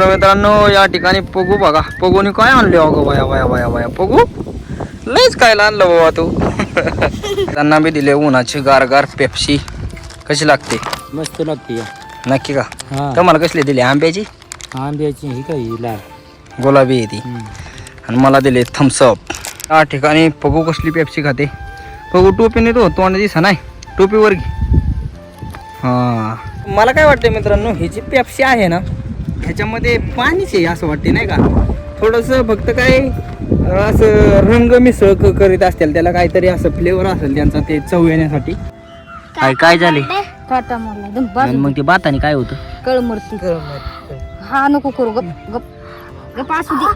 तर मित्रांनो या ठिकाणी पगू बघा, पगूनी काय आणले अगं बाया बाया बाया बाया, पगू लयच काय आणलं बाबा तू. त्यांना बी दिले उन्हाची गारगार पेप्सी. कशी लागते? मस्त लागते. नक्की का? हा तुम्हाला कसली दिली? आंब्याची? आंब्याची ही काय लाल गुलाबी आहे ती. आणि मला दिले थम्सअप. या ठिकाणी पगू कसली पेप्सी खाते? पगू टोपीने तो तोंड दिसा नाही, टोपीवर घे. हा मला काय वाटतं मित्रांनो, ही जी पेप्सी आहे ना ह्याच्यामध्ये पाणीच आहे असं वाटते नाही का? थोडंसं फक्त काय असं रंग मिसळ करीत असतील, त्याला काहीतरी असं फ्लेवर असेल त्यांचा, ते चव येण्यासाठी. काय झाले? काटा मारला एकदम आणि मग ते बाताने काय होतं? कळमरती. हा नको करू, गप गप गप असू दे.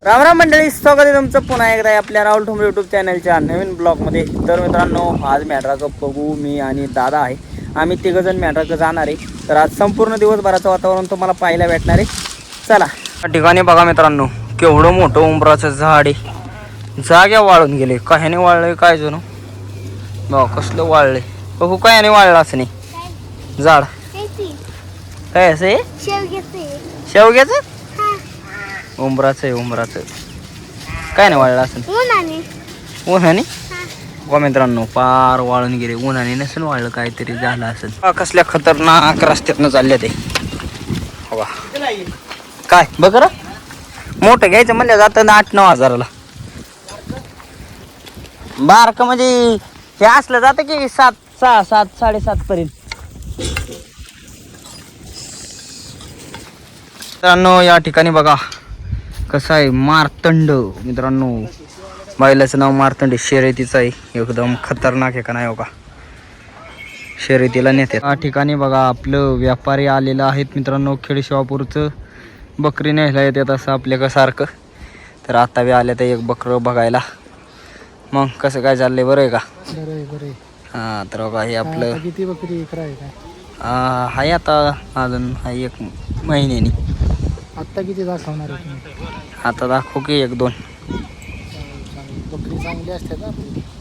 राम राम मंडळी, स्वागत आहे तुमचं पुन्हा एकदा आपल्या राहुल ठोंबरे यूट्यूब चॅनलच्या नवीन ब्लॉगमध्ये. तर मित्रांनो, आज मॅड्राक बघू मी आणि दादा आहे, आम्ही तिघंजण मॅड्राक जाणार आहे. तर आज संपूर्ण दिवसभराचं वातावरण तुम्हाला पाहायला भेटणार आहे. चला. या ठिकाणी बघा मित्रांनो, केवढं मोठं उंबराचं झाड आहे. जाग्या वाळून गेले. कशाने वाळलंय काय जणू बघा, कसलं वाळलंय बघू. कशाने वाळलं असं नाही झाड? काय असं आहे? शेवग्याचं? उंबराचं आहे, उंबराचं. काय नाही वाळलं असं? उन्हाने? वा मित्रांनो, पार वाळून गेले. उन्हाने नसेल वाळलं, काहीतरी झालं असेल. कसल्या खतरनाक रस्त्यातनं चालले ते बघा. काय बघ र, मोठं घ्यायचं म्हणलं जातं 8-9 हजाराला. बारक म्हणजे हे असलं जातं की 7-6-7 7.5 पर्यंत. मित्रांनो या ठिकाणी बघा कसं आहे मार्तंड. मित्रांनो बैलाचं नाव मार्तंड, शर्यतीचं आहे. एकदम खतरनाक आहे का नाही हो का? शर्यतीला नेते. या ठिकाणी बघा आपलं व्यापारी आलेलं आहेत मित्रांनो, खेडशिवापूरचं. बकरी न्यायला येतात असं आपल्या सारखं. तर आता बी आले तर एक बकरं बघायला. मग कसं काय चाललंय? बरं आहे का? बरं. हां तर बघा हे आपलं किती बकरी काय आहे आता अजून आहे 1 महिन्यानी. आत्ता किती दाखवणार आहे तुम्ही? आता दाखवू की 1-2 बकरी चांगली असते ना.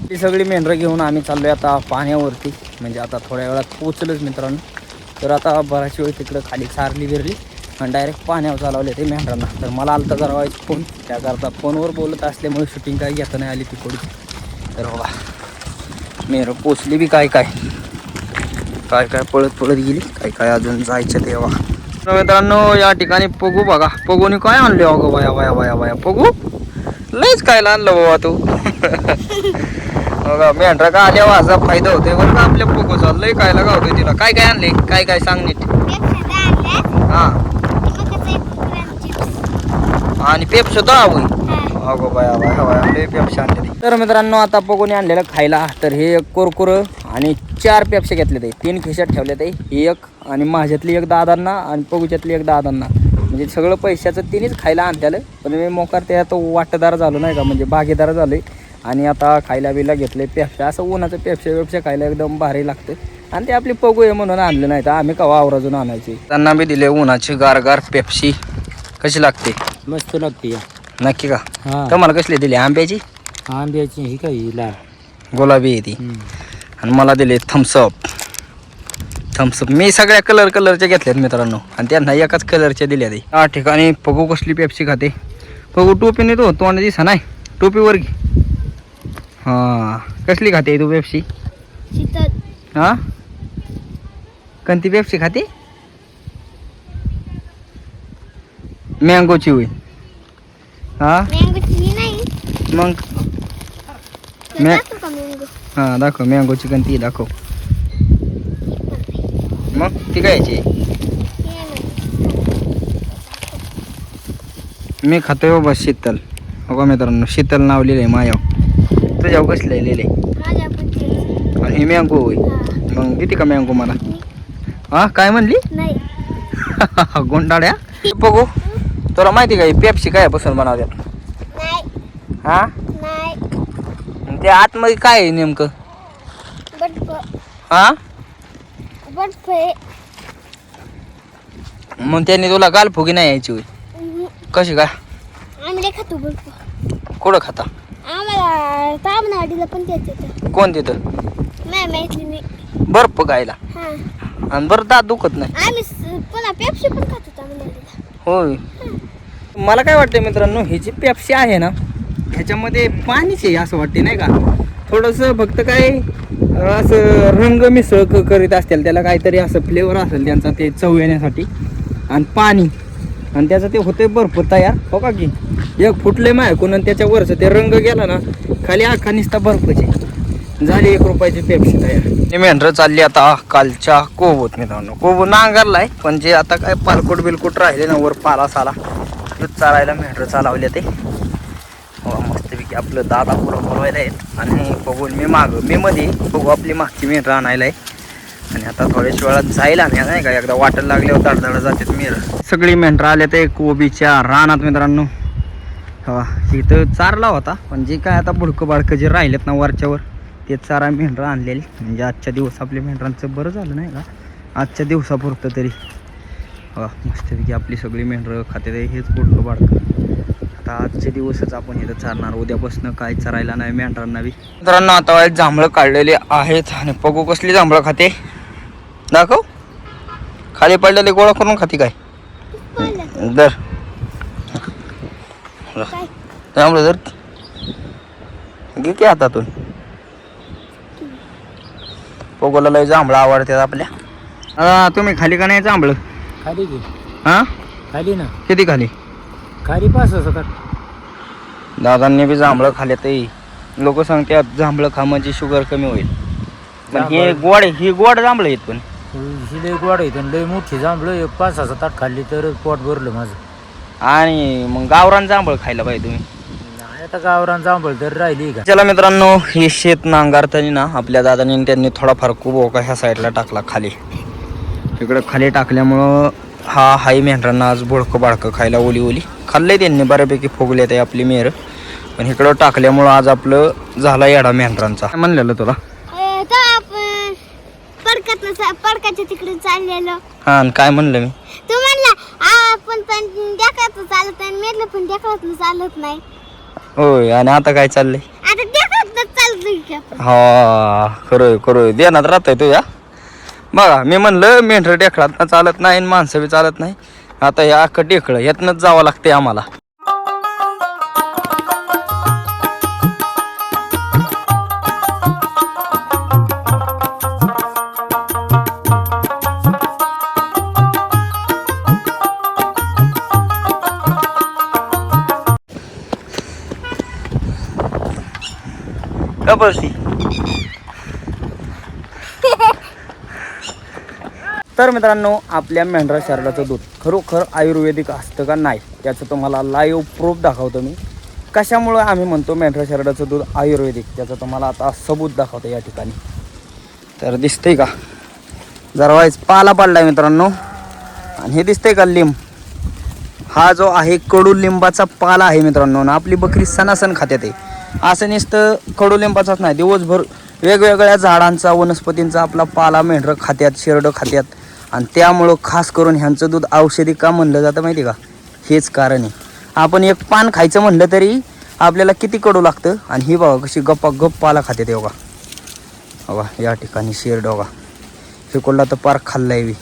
ती सगळी मेंढरं घेऊन आम्ही चाललोय आता पाण्यावरती. म्हणजे आता थोड्या वेळात पोचलोच मित्रांनो. तर आता बराच वेळ तिकडं खाली सारली बिरली आणि डायरेक्ट पाण्यावर चालवले ते मेंढरांना. तर मला आलता जरा व्हायचं फोन, त्याकरता फोनवर बोलत असल्यामुळे शूटिंग काही घेता नाही आली ती थोडी. तर बघा मेंढरं पोचली बी. काय पळत गेली. काय अजून जायचं तेव्हा. तर मित्रांनो या ठिकाणी पगू बघा, पगूनी काय आणले अगं बाया बाया बाया बाया, पगू लयच काय आणलं बाबा तू. बघा मेंढरा का आल्यावर असा फायदा होतोय बरं का आपल्या पगूचा. लय काय लगावतोय तिला. काय आणले? काय सांग नीट. हा आणि पेप्स होता अगो बाया बाया बाया, लय पेप्स आणले. तर मित्रांनो आता पगूने आणलेलं खायला. तर हे एक कुरकुरं आणि 4 पेप्से घेतले ते, 3 खिशात ठेवले ते. ही एक आणि माझ्यातली 1 दादांना आणि पगूच्यातली 1 दादांना. म्हणजे सगळं पैशाचं तिनेच खायला आणलेलं. पण मी मोकार त्यात वाटेदार झालो नाही का, म्हणजे भागीदार झालोय. आणि आता खायला बिला घेतले पेप्से. असं उन्हाचं पेप्से खायला एकदम भारी लागतं. आणि ते आपली पगू आहे म्हणून आणलं, नाही तर आम्ही कवा आवराजून आणायची. त्यांना बी दिले उन्हाची गारगार पेप्सी. कशी लागते? मस्त लागते. नक्की का? हा तुम्हाला कसली दिली? आंब्याची? आंब्याची ही काय लाल गुलाबी आहे ती. आणि मला दिले थम्सअप. मी सगळ्या कलरच्या घेतल्यात मित्रांनो, आणि त्यांना एकाच कलरच्या दिल्या ते. या ठिकाणी पगू कसली पेप्सी खाते? पगू टोपीने तो तोंड दिसा नाही, टोपीवर घे. हा कसली खाते तू पेप्सी? हा कोणती पेप्सी खाते? मँगोची होईल. हा मग हा दाखव मँगोची कोणती दाखव. मग ती काय याची? मी खातोय बाबा शीतल. बघा मित्रांनो शीतल नाव लिहिलंय माझ्यावर. तुझ्यावर कसलं लिहिलंय? आणि ही मँगो होय. मग किती का मँगो मला? हा काय म्हणली? गोंडाड्या. बघू तुला माहिती का पेप्सी काय पासून बनवतात? हा ते आतमध्ये काय आहे नेमकं? हा मग त्यांनी तुला गालफुगी नाही यायची होय? कशी काय? कुठं खाता? कोण देतं? मैत्रिणी बर्फ खायला हा आणि बरं दात दुखत नाही आम्ही पुन्हा पेप्सी पण खात होतो आम्ही. होय. मला काय वाटतं मित्रांनो, ही जी पेप्सी आहे ना ह्याच्यामध्ये पाणीच आहे असं वाटते नाही का. थोडंसं फक्त काय असं रंग मिसळ करीत असतील, त्याला काहीतरी असं फ्लेवर असेल त्यांचा ते चव येण्यासाठी, आणि पाणी, आणि त्याचं ते होते बर्फ तयार. हो का की एक फुटले मायकून आणि त्याच्यावरचं ते रंग गेला ना खाली अख्खा निसता बर्फचे झाली 1 रुपयाची पेप्सी तयार. मेंढरं चालली आता कालच्या कोबूत मित्रांनो. कोबू नांगरलाय पण जे आता काय पालकोट बिलकोट राहिले ना वर पाला साला चालायला मेंढरं चालवले ते. हो मस्तपैकी आपलं दादा पुढं बोलवायला आहेत आणि बघून मी मी मध्ये बघू आपली मागची मेंढरं आणायला आहे. आणि आता थोड्याच वेळात जाईल आम्ही नाही का, एकदा वाटेल लागल्यावर धडधड जातात मेंढरं. सगळी मेंढरं आले ते कोबीच्या रानात मित्रांनो. हा इथं चारला होता पण जे काय आता बुडकं बाडकं जे राहिलेत ना वरच्यावर ते चारा मेंढरं आणलेली. म्हणजे आजच्या दिवस आपल्या मेंढरांचं बरं झालं नाही का, आजच्या दिवसापुरतं तरी. हा मस्तपैकी आपली सगळी मेंढरं खाते ते हेच बुडकं बाडकं. आता आजचे दिवसच आपण इथं चारणार, उद्यापासून काय चरायला नाही मेंढरांना बी. मित्रांनो आता जांभळं काढलेले आहेत आणि पगू कसली जांभळं खाते दाखव. खाली पडलेले गोळा करून खाते काय दर जांभळं जर घे की हातातून. पोगोला लय जांभळं आवडतात आपल्या. तुम्ही खाली का नाही जांभळं? खाली की हा खाली ना, किती खाली? खाली 5-6 दादांनी बी जांभळं खाले ते लोक सांगतात जांभळं खा म्हणजे शुगर कमी होईल. पण हे गोड, ही गोड जांभळं आहेत पण ही लय गोड आहे. लय मोठी जांभळं 5-6 ताट खाल्ली तर पोट भरलं माझं. आणि मग गावरान जांभळं खायला पाहिजे तुम्ही. नाही आता गावरान जांभळ तर राहिली का. चला मित्रांनो, हे शेत नांगरताना ना आपल्या दादांनी त्यांनी थोडाफार खूप ह्या साईडला टाकला खाली. इकडं खाली टाकल्यामुळं हा हाई मेंढरांना आज बोडकं बाडकं खायला ओली ओली खाल्लंय त्यांनी बऱ्यापैकी फुगले ते आपली मेहर. पण इकडं टाकल्यामुळं आज आपलं झाला येडा मेंढरांचा. काय म्हणलेलं तुला? तर आपण पडकाच्या तिकडे चाललेलो. हा आणि काय म्हणलं मी? तू म्हणला आपण पण देखाचं चालत नाही, मेरलं पण देखाचं चालत नाही. होय, आणि आता काय चाललंय? आता देखाचं चालतंय की आपण. हा खरंय खरंय देण्यात राहतंय तुझ्या. बघा मी म्हणलं मेंढर ढेकळात चालत नाही आणि माणसं बी चालत नाही. आता या अख्खं ढेकळं यातनंच जावं लागतंय आम्हाला. कबरसी. तर मित्रांनो, आपल्या मेंढरा शरीराचं दूध खरोखर आयुर्वेदिक असतं का नाही त्याचं तुम्हाला लाईव्ह प्रूफ दाखवतो मी. कशामुळं आम्ही म्हणतो मेंढरा शरीराचं दूध आयुर्वेदिक, त्याचं तुम्हाला आता सबूत दाखवतो या ठिकाणी. तर दिसतंय का जरा वाईज पाला पडलाय मित्रांनो. आणि हे दिसतंय का लिंब, हा जो आहे कडुलिंबाचा पाला आहे मित्रांनो. आणि आपली बकरी सणासण खाते ते असं नुसतं कडुलिंबाचाच नाही, दिवसभर वेगवेगळ्या झाडांचा वनस्पतींचा आपला पाला मेंढरं खात्यात, शेरडं खात्यात. आणि त्यामुळं खास करून ह्यांचं दूध औषधी का म्हणलं जातं माहिती का, हेच कारण आहे. आपण एक पान खायचं म्हणलं तरी आपल्याला किती कडू लागतं. आणि ही बघा कशी गप्पा गप पाला खाते ते बघा. बघा या ठिकाणी शेरड बघा, हे कोल्हा तर पार खाल्लाय बी.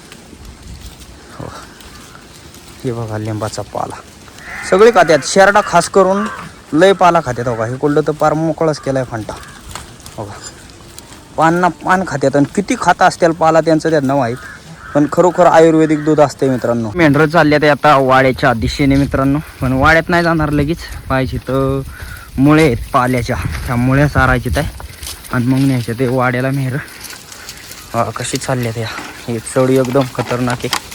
हे बघा लिंबाचा पाला सगळे खात्यात, शेरडा खास करून लय पाला खात्यात. बघा हे कोल्हा तर पार मोकळाच केलाय फांटा. बघा पान खात्यात आणि किती खाता असतील पाला त्यांचं त्यांना माहीत. पण खरोखर आयुर्वेदिक दूध असते मित्रांनो. मेंढरं चालले ते आता वाड्याच्या दिशेने मित्रांनो. पण वाड्यात नाही जाणार लगेच, पाहिजे तर मुळे आहेत पाल्याच्या, त्या मुळ्या चारायचे आहे आणि मग न्यायचे ते वाड्याला मेंढरं. कशी चालले त्या, हे चढ एकदम खतरनाक आहे.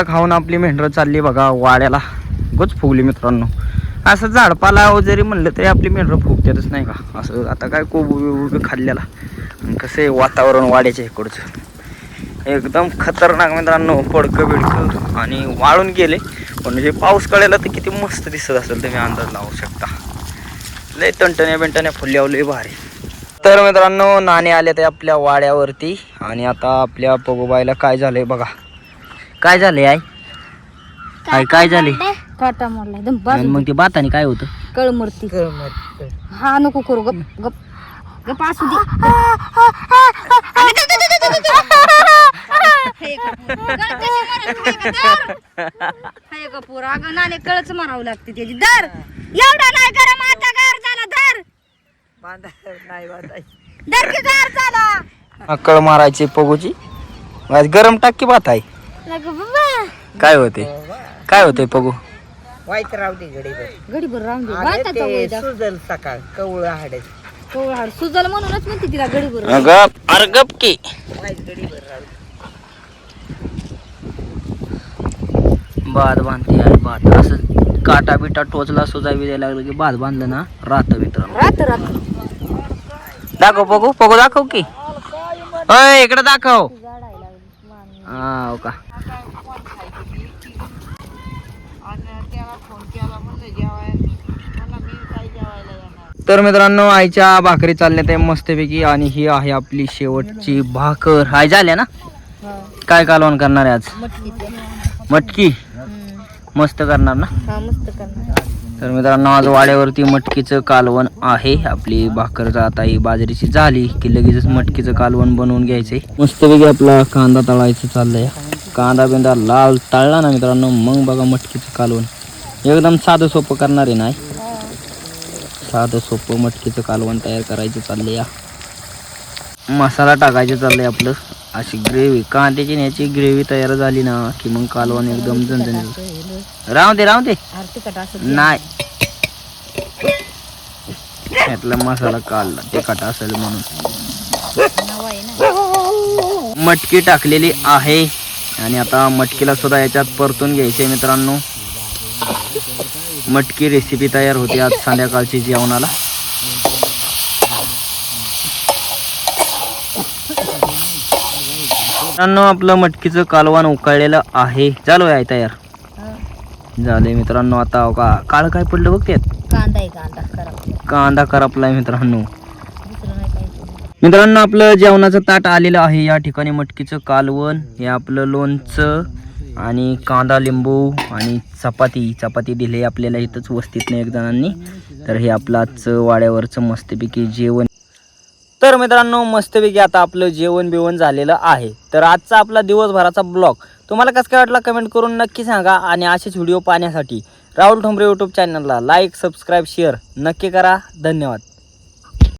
खाऊन आपली मेंढरं चालली बघा वाड्याला. गोच फुगली मित्रांनो. असं झाडपाला जरी म्हणलं तरी आपली मेंढरं फुगतातच नाही का. असं आता काय कोबू बिबू खाल्ल्याला. आणि कसं आहे वातावरण वाड्याच्या इकडचं एकदम खतरनाक मित्रांनो. पडकं बिडकं आणि वाळून गेले. पण हे पाऊस कळायला तर किती मस्त दिसत असेल तुम्ही अंदाज लावू शकता. लय तंटण्या बिंटण्या फुल्यावर लय भारी. तर मित्रांनो नाणे आले ते आपल्या वाड्यावरती. आणि आता आपल्या पगोबाईला काय झालंय बघा. काय झालंय आई? काय झाले? काटा मोडला एकदम आणि मग ते बाताने काय होतं? कळमरती हा नको करू गप गप गप असू दे हे कपूर अगं नाणे कळच मारावं लागते त्याची दर एवढा नाही गरम आता गार झाला दर की गार झाला कळ मारायची पगूची आज गरम टाकी बात आहे काय होते काय होते पगू वाईट राहू दे गडीभर राहून दे वाटाचा वय दाखव. सुजल सकाळ कवळ हाडे कवळ हाड सुजल म्हणूनच म्हणते तिला गडीभर गप अरे गप की वाईट गडीवर राहू भात बांधते आहे भात असं काटा बिटा टोचला सुजावी द्यायला लागलं की भात बांधलं ना राहतं मित्रांनो रात रात दाखव पगू पगू दाखव की अय इकडे दाखव हा हो का तर मित्रांनो आईच्या भाकरी चालल्यात आहे मस्तपैकी आणि ही आहे आपली शेवटची भाकर हाय झाल्या ना काय कालवण करणार आहे आज मटकी मस्त करणार ना हा मस्त करणार तर मित्रांनो आज वाड्यावरती मटकीचं कालवण आहे आपली भाकर आता ही बाजरीची झाली की लगेचच मटकीचं कालवण बनवून घ्यायचंय मस्तपैकी आपला कांदा तळायचं चाललंय कांदा बिंदा लाल तळला ना मित्रांनो मग बघा मटकीचं कालवण एकदम साधं सोपं करणार आहे नाही साधं सोपं मटकीचं कालवण तयार करायचं चाललंय या मसाला टाकायचं चाललंय आपलं अशी ग्रेव्ही कांद्याची ह्याची ग्रेव्ही तयार झाली ना की मग कालवण एकदम झणझणीत राहू दे तिखट असं नाही यातला मसाला काढला तिखट असेल म्हणून मटकी टाकलेली आहे आणि आता मटकीला सुद्धा याच्यात परतून घ्यायचे मित्रांनो मटकी रेसिपी तयार होती आज संध्याकाळची जेवणाला मित्रांनो आपलं मटकीचं कालवण उकळलेलं आहे झालं आहे तयार झाले मित्रांनो आता का काळ काय पडलं बघ त्यात कांदा आहे कांदा करा कांदा करपलाय मित्रांनो दुसरं नाही काय मित्रांनो आपलं जेवणाचं ताट आलेलं आहे या ठिकाणी मटकीचं कालवण हे आपलं लोणचं आणि कांदा लिंबू आणि चपाती दिली आपल्याला इथंच वस्तीतनं एक जणांनी तर हे आपलं आजचं वाड्यावरचं मस्तपैकी जेवण तर मित्रांनो मस्तपैकी आता आपलं जेवण बिवण झालेलं आहे तर आजचा आपला दिवसभराचा ब्लॉग तुम्हाला कसं काय वाटला कमेंट करून नक्की सांगा आणि असेच व्हिडिओ पाहण्यासाठी राहुल ठोंबरे यूट्यूब चॅनलला लाईक सबस्क्राईब शेअर नक्की करा धन्यवाद.